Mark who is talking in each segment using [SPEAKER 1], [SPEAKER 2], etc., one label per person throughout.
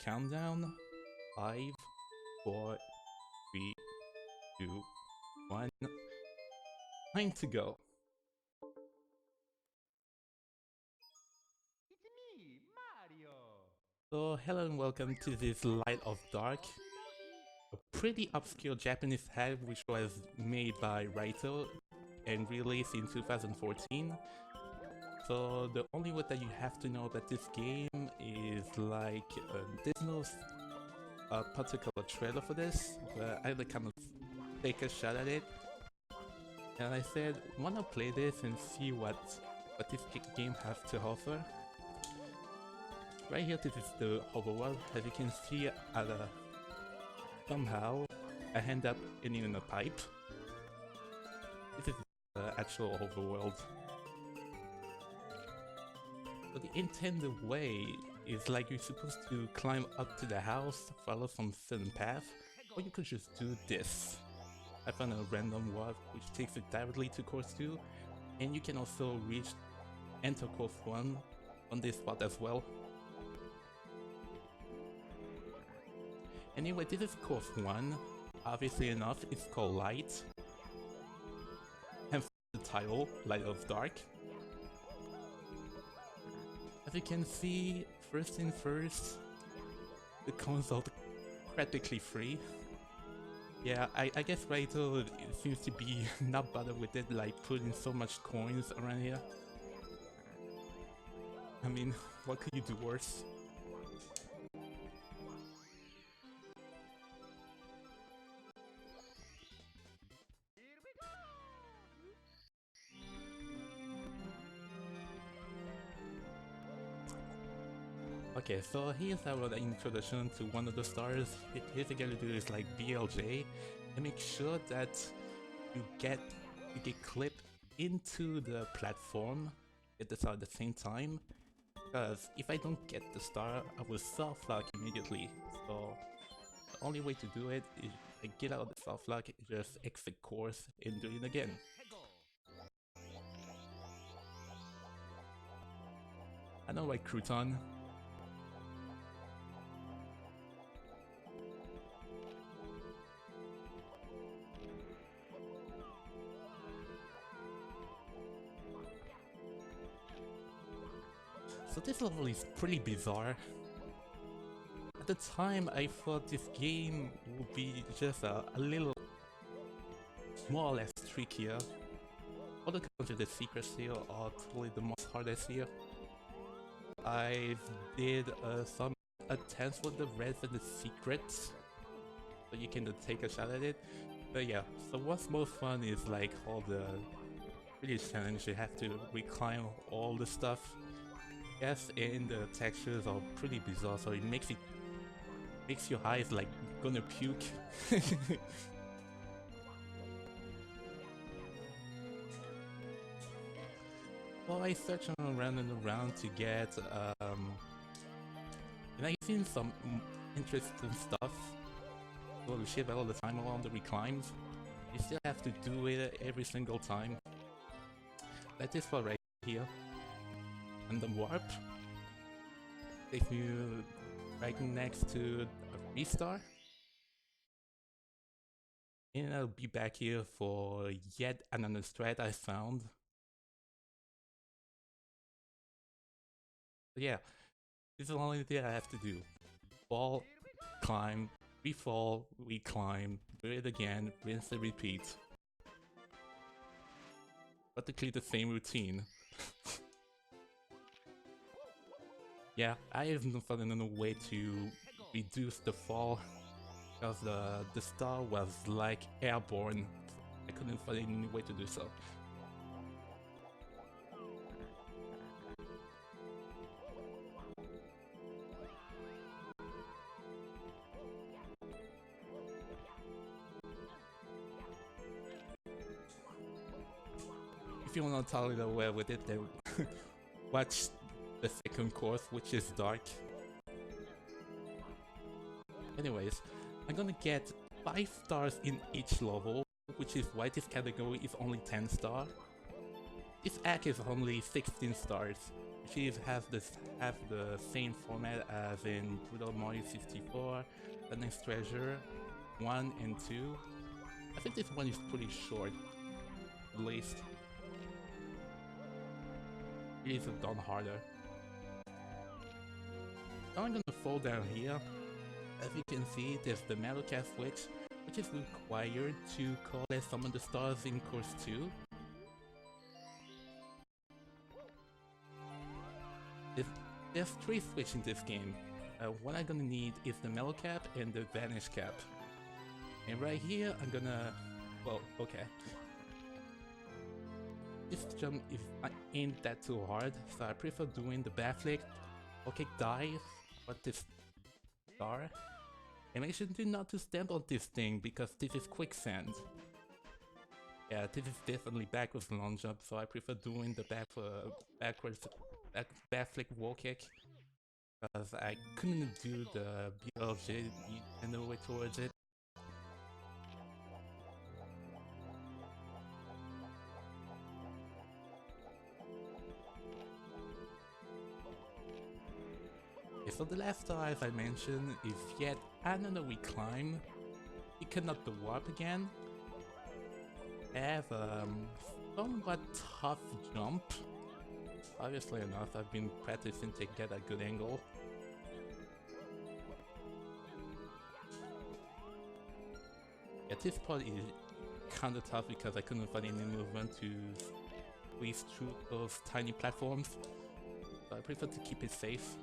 [SPEAKER 1] countdown. 5, 4, 3, 2, 1. Time to go.
[SPEAKER 2] It's me, Mario.
[SPEAKER 1] So hello and welcome to this Light of Dark, a pretty obscure Japanese hack which was made by Raito and released in 2014. So the only word that you have to know about this game is like there's no particular trailer for this, but I like kind of take a shot at it. And I said, wanna play this and see what this game has to offer. Right here, this is the overworld. As you can see, somehow I end up in a pipe. This is the actual overworld. So the intended way is like you're supposed to climb up to the house, follow some certain path, or you could just do this. I found a random warp which takes it directly to course 2, and you can also enter course 1 on this spot as well. Anyway, this is course 1. Obviously enough, it's called Light. Hence the title, Light of Dark. As you can see, first thing first, the console practically free. Yeah, I guess Raito seems to be not bothered with it, like putting so much coins around here. I mean, what could you do worse? Okay, so here's our introduction to one of the stars. Here you gotta do is like BLJ and make sure that you get clipped into the platform at the start at the same time. Because if I don't get the star, I will soft lock immediately. So the only way to do it is I get out of the soft lock, just exit course and do it again. I know, right, Crouton? So this level is pretty bizarre. At the time, I thought this game would be just a little more or less trickier. All the kinds of the secrets here are totally the most hardest here. I did some attempts with the reds and the secrets, so you can take a shot at it. But yeah, so what's most fun is like all the really challenge. You have to reclimb all the stuff. Yes, and the textures are pretty bizarre, so it makes your eyes like gonna puke. Well, I searched around and around to get, and I've seen some interesting stuff. Well, the shit all the time along the reclines. You still have to do it every single time. Like this one right here. And the warp takes you right next to a V-star. And I'll be back here for yet another strat I found. But yeah, this is the only thing I have to do. Fall, climb, re-fall, re-climb, do it again, rinse and repeat. Practically the same routine. Yeah, I haven't found another way to reduce the fall because the star was like airborne. I couldn't find any way to do so. If you're not totally aware with it, then watch the second course, which is dark. Anyways, I'm gonna get 5 stars in each level, which is why this category is only 10 stars. This act is only 16 stars. which have the same format as in Brutal Mario 64, The Next Treasure 1 and 2. I think this one is pretty short, at least. It is done harder. Now I'm gonna fall down here. As you can see, there's the metal cap switch, which is required to collect some of the stars in course 2. There's 3 switches in this game. What I'm gonna need is the metal cap and the vanish cap. And right here, I'm gonna... well, okay. This jump ain't that too hard, so I prefer doing the backflip, okay, dive, but this star. And make sure not to stand on this thing because this is quicksand. Yeah, this is definitely backwards long jump, so I prefer doing the backflip wall kick because I couldn't do the BLJ in the way towards it. So the last star, as I mentioned, is yet another reclimb. You cannot do warp again. I have a somewhat tough jump. Obviously enough, I've been practicing to get a good angle. Yeah, this part is kinda tough because I couldn't find any movement to squeeze through those tiny platforms. So I prefer to keep it safe.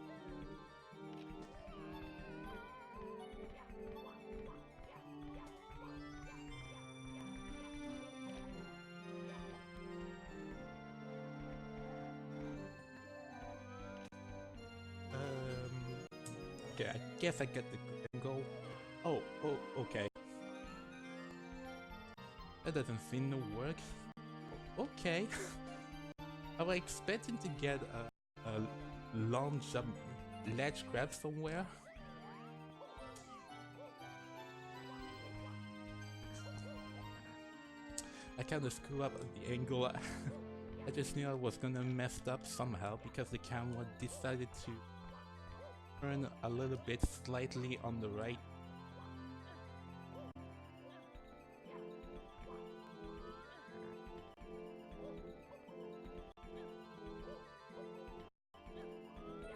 [SPEAKER 1] Okay, I guess I get the angle. Oh, okay. That doesn't seem to work. Okay. I was expecting to get a long jump ledge grab somewhere. I kinda screwed up the angle. I just knew I was gonna mess up somehow because the camera decided to turn a little bit slightly on the right.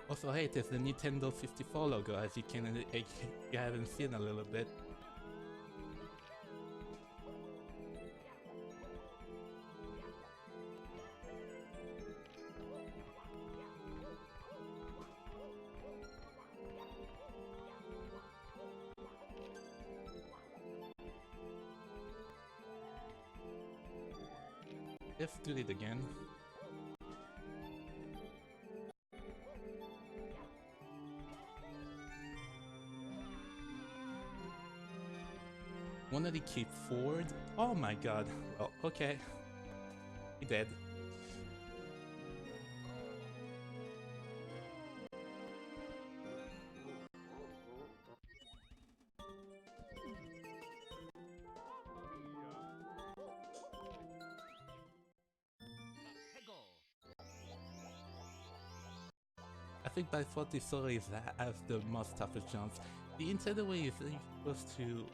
[SPEAKER 1] Also, hey, there's the Nintendo 64 logo, as you haven't seen a little bit. Let's do it again. Wanted to keep forward. Oh my god. Well, okay. He dead. I think by far this story has the most toughest jumps. The intended way is that you're supposed to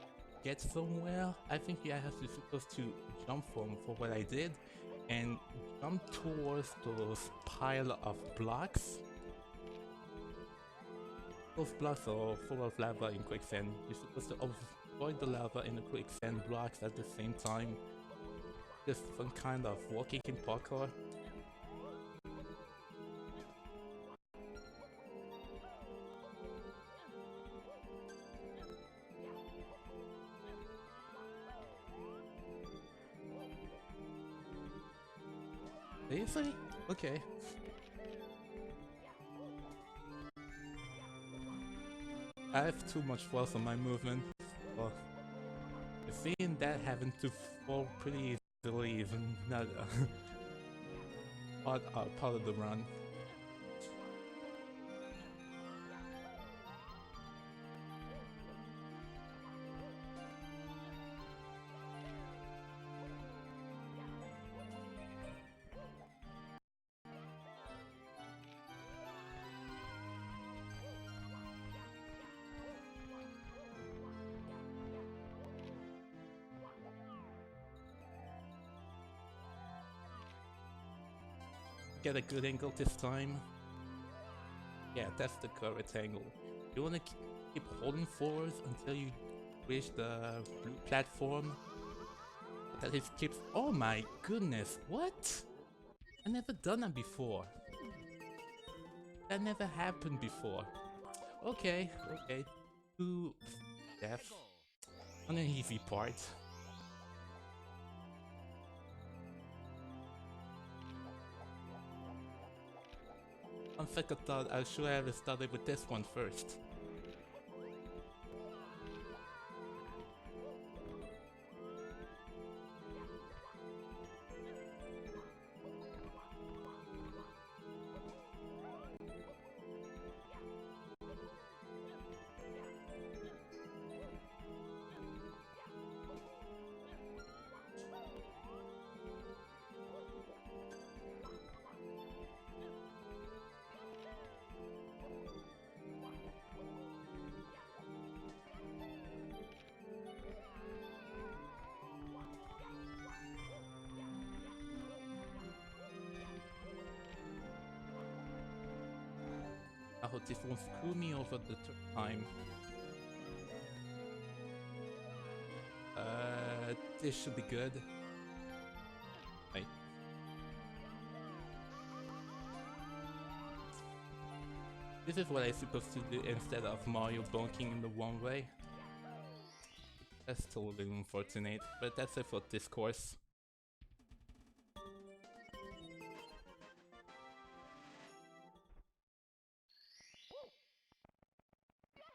[SPEAKER 1] get somewhere. I think you're supposed to jump from for what I did and jump towards those pile of blocks. Those blocks are full of lava in quicksand. You're supposed to avoid the lava and the quicksand blocks at the same time. Just some kind of walking in parkour. Seriously? Okay. I have too much force on my movement. Well, seeing that having to fall pretty easily is not a part of the run. get a good angle this time. Yeah, that's the correct angle. You wanna keep holding forward until you reach the blue platform. That it keeps. Oh my goodness, what? I never done that before. That never happened before. Okay, okay. 2 deaths on an easy part. On second thought, I should have started with this one first. I hope this won't screw me over the third time. This should be good. Wait. This is what I'm supposed to do instead of Mario bonking in the one way. That's totally unfortunate, but that's it for this course.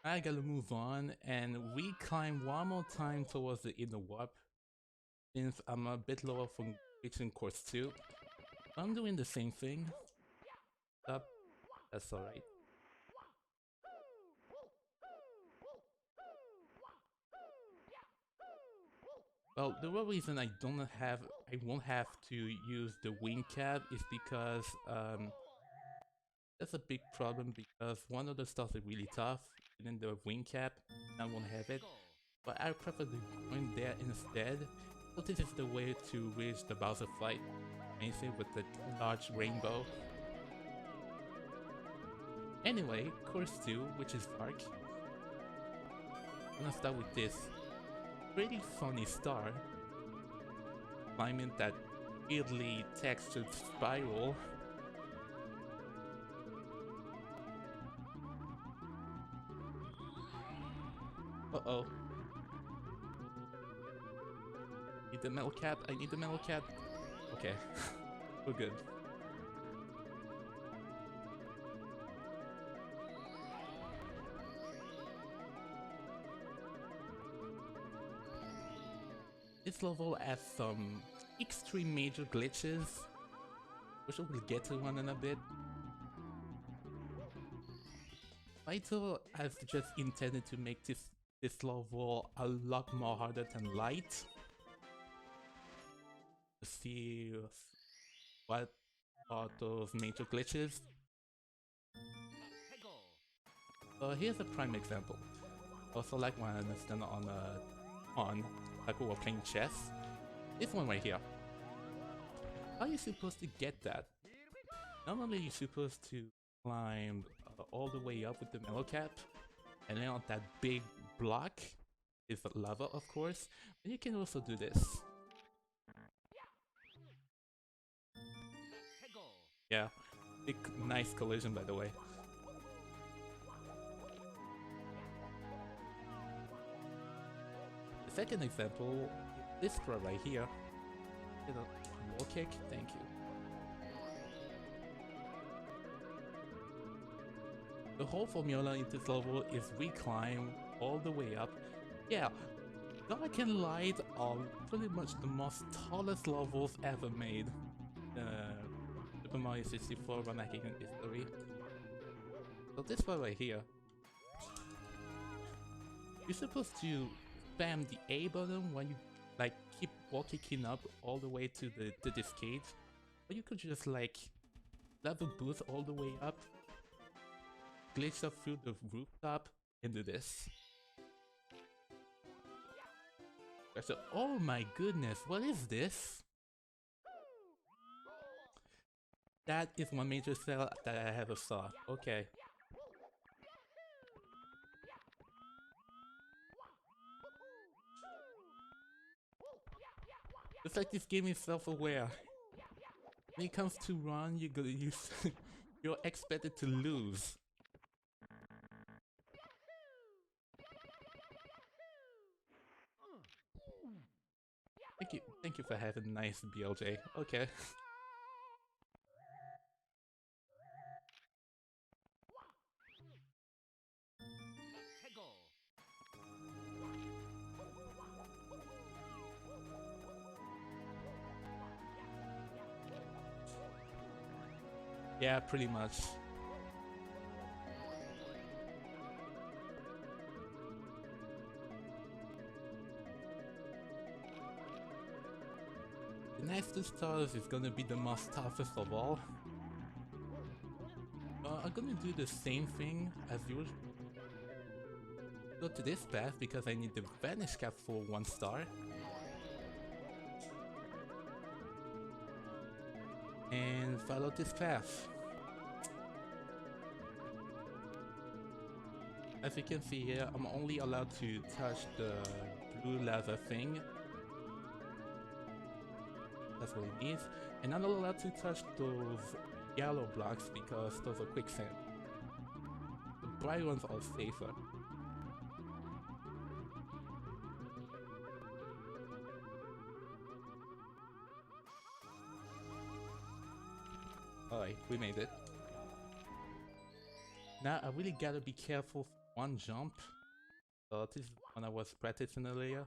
[SPEAKER 1] I gotta move on and reclimb one more time towards the inner warp. Since I'm a bit lower from reaching course 2. I'm doing the same thing. Up. That's alright. Well, the real reason I won't have to use the wing cap is because that's a big problem because one of the stars is really tough, and then the wing cap, I won't have it. But I prefer going there instead. So this is the way to reach the Bowser fight, anything with the large rainbow. Anyway, course 2, which is dark. I'm gonna start with this pretty funny star, climbing that weirdly textured spiral. Uh-oh. Need the metal cap? I need the metal cap. Okay. We're good. This level has some extreme major glitches, which we'll get to one in a bit. Vital has just intended to make this level a lot more harder than light. To see what are those major glitches. Here's a prime example. Also, like when I stand on a pawn, like we were playing chess. This one right here. How are you supposed to get that? Normally you're supposed to climb all the way up with the mellow cap, and then on that big block is the lava, of course, and you can also do this. Yeah, big nice collision by the way. The second example is this part right here. Wall kick, thank you. The whole formula in this level is we climb all the way up. Yeah, Dark and Light are pretty much the most tallest levels ever made. Super Mario 64 run hacking in history. So this part right here, you're supposed to spam the A button when you like keep wall kicking up all the way to this cage, or you could just like level boost all the way up, glitch up through the rooftop, and do this. So, oh my goodness, what is this? That is one major cell that I ever saw. Okay. It's like this game is self-aware. When it comes to run, you're gonna use you're expected to lose. Thank you for having a nice BLJ. Okay. Yeah, pretty much. The next two stars is gonna be the most toughest of all. I'm gonna do the same thing as usual. Go to this path because I need the vanish cap for 1 star. And follow this path. As you can see here, I'm only allowed to touch the blue lava thing. That's what it needs. And I'm not allowed to touch those yellow blocks because those are quicksand. The bright ones are safer. Alright, we made it. Now I really gotta be careful for one jump. So this is when I was practicing earlier.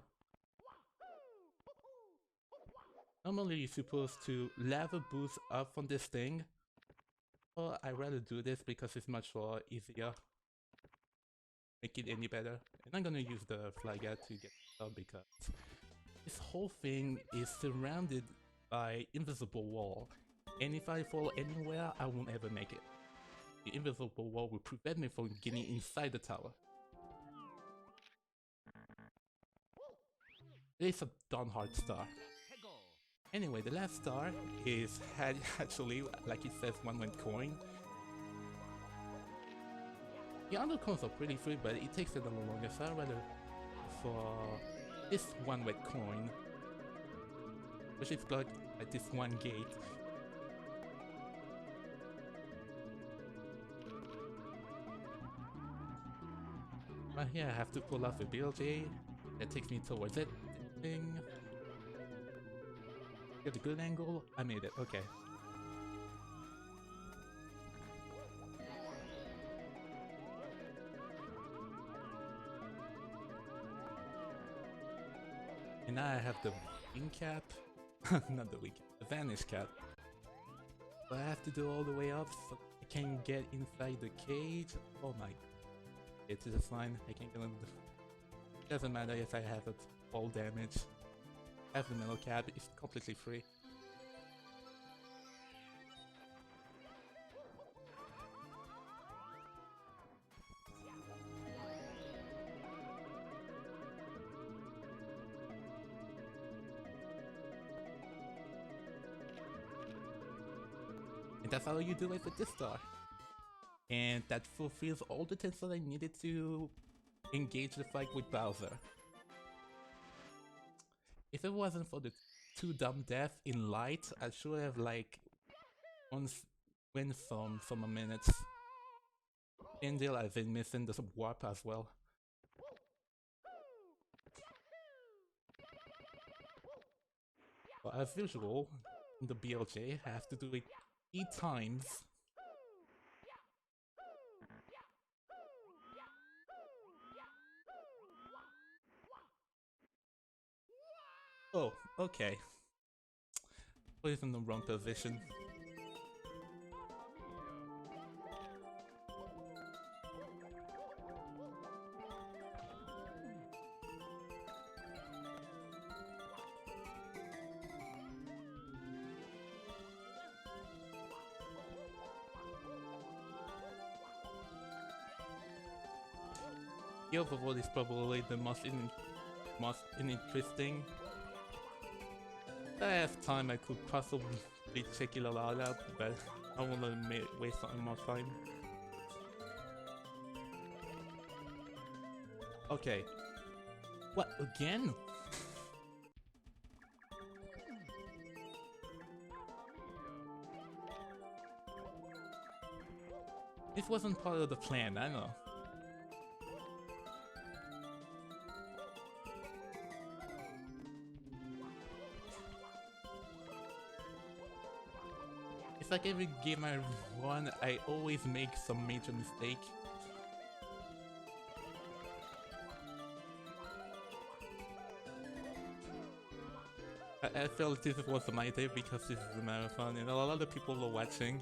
[SPEAKER 1] Normally you're supposed to lava boost up from this thing. But I rather do this because it's much more easier. Make it any better. And I'm gonna use the fly guy to get up because this whole thing is surrounded by invisible wall. And if I fall anywhere, I won't ever make it. The invisible wall will prevent me from getting inside the tower. It's a darn hard star. Anyway, the last star is actually, like it says, 1 wet coin. The other coins are pretty free, but it takes a little longer, so I'd rather for this 1 wet coin, which is got at this one gate. But here I have to pull off a BLJ that takes me towards it. Thing. Get a good angle. I made it. Okay. And now I have the wing cap. Not the wing cap. The vanish cap. But I have to do all the way up so I can get inside the cage. Oh my. It's just fine. I can't get in the... Doesn't matter if I have a fall damage. I have the metal cap. It's completely free. And that's how you do it with this star. And that fulfills all the tests that I needed to engage the fight with Bowser. If it wasn't for the 2 dumb deaths in light, I should have like win some minutes. And still I've been missing the warp as well. But as usual, in the BLJ, I have to do it 8 times. Oh, okay. Put it in the wrong position. The overworld is probably the most interesting. If I have time, I could possibly check it all out, but I don't wanna waste any more time. Okay. What, again? This wasn't part of the plan, I know. It's like every game I run, I always make some major mistake. I felt this was my day because this is a marathon and a lot of people are watching.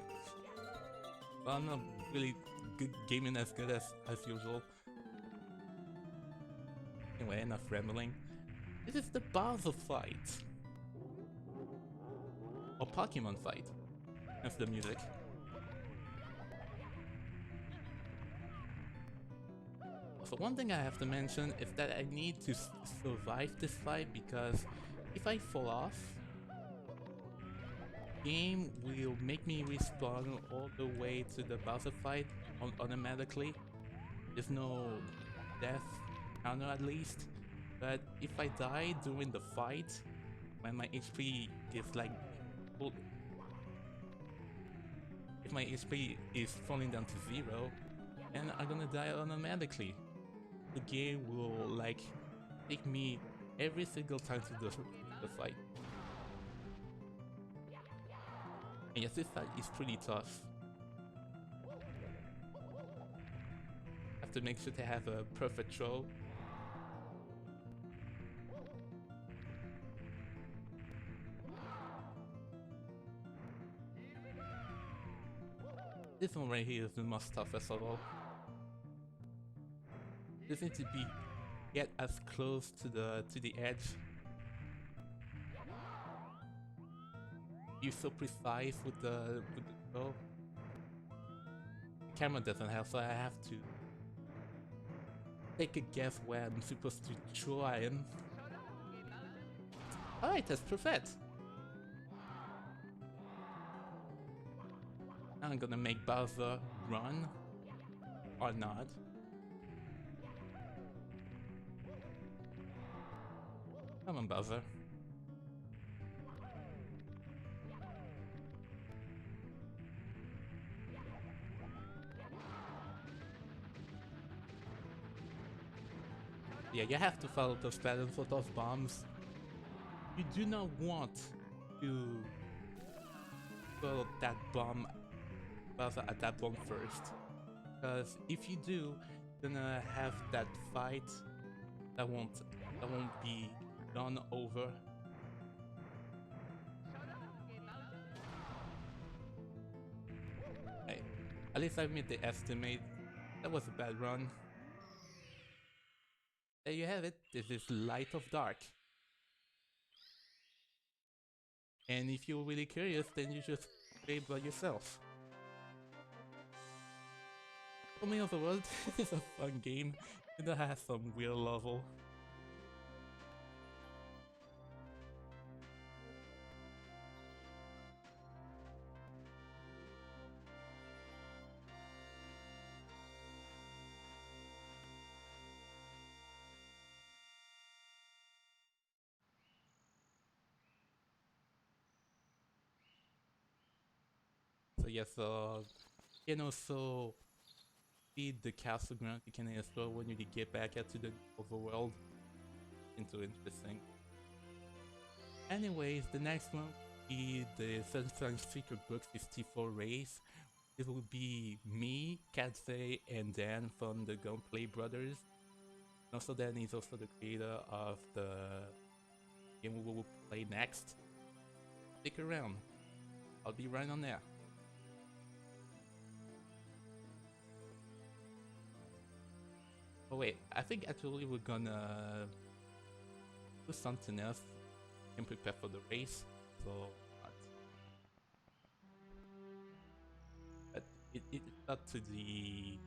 [SPEAKER 1] But I'm not really good gaming as good as usual. Anyway, enough rambling. This is the Bowser fight. Or Pokemon fight. That's the music. So one thing I have to mention is that I need to survive this fight because if I fall off, game will make me respawn all the way to the Bowser fight automatically. There's no death counter at least, but if I die during the fight, when my HP is like full, if my HP is falling down to 0, then I'm gonna die automatically. The game will like take me every single time to the fight. And yes, this fight is pretty tough. Have to make sure to have a perfect throw. This one right here is the most toughest of all. Just need to get as close to the edge. You're so precise with the throw. The camera doesn't help, so I have to take a guess where I'm supposed to try and. Alright, that's perfect. Now I'm gonna make Bowser run or not. Come on, Bowser. Yeah, you have to follow those patterns for those bombs. You do not want to throw that bomb Bowser at that bomb first. Because if you do, you're gonna have that fight that won't be done over. Hey, at least I made the estimate. That was a bad run. There you have it. This is Light of Dark. And if you're really curious, then you just play by yourself. For me, overall, this is a fun game. It has some weird level. So yeah, so you can also feed the castle ground you can explore when you get back out to the overworld. Into interesting. Anyways, the next one is the SM64 Book 64 race. It will be me, Katsei, and Dan from the Gunplay Brothers. And also Dan is also the creator of the game we will play next. Stick around. I'll be right on there. Oh wait, I think actually we're gonna do something else and prepare for the race. So, but it's up to the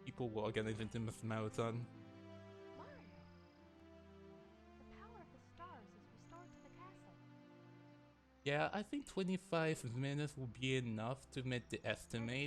[SPEAKER 1] people who are organizing this marathon.
[SPEAKER 3] Mario, the power of the stars is restored to the castle.
[SPEAKER 1] Yeah, I think 25 minutes will be enough to make the estimate.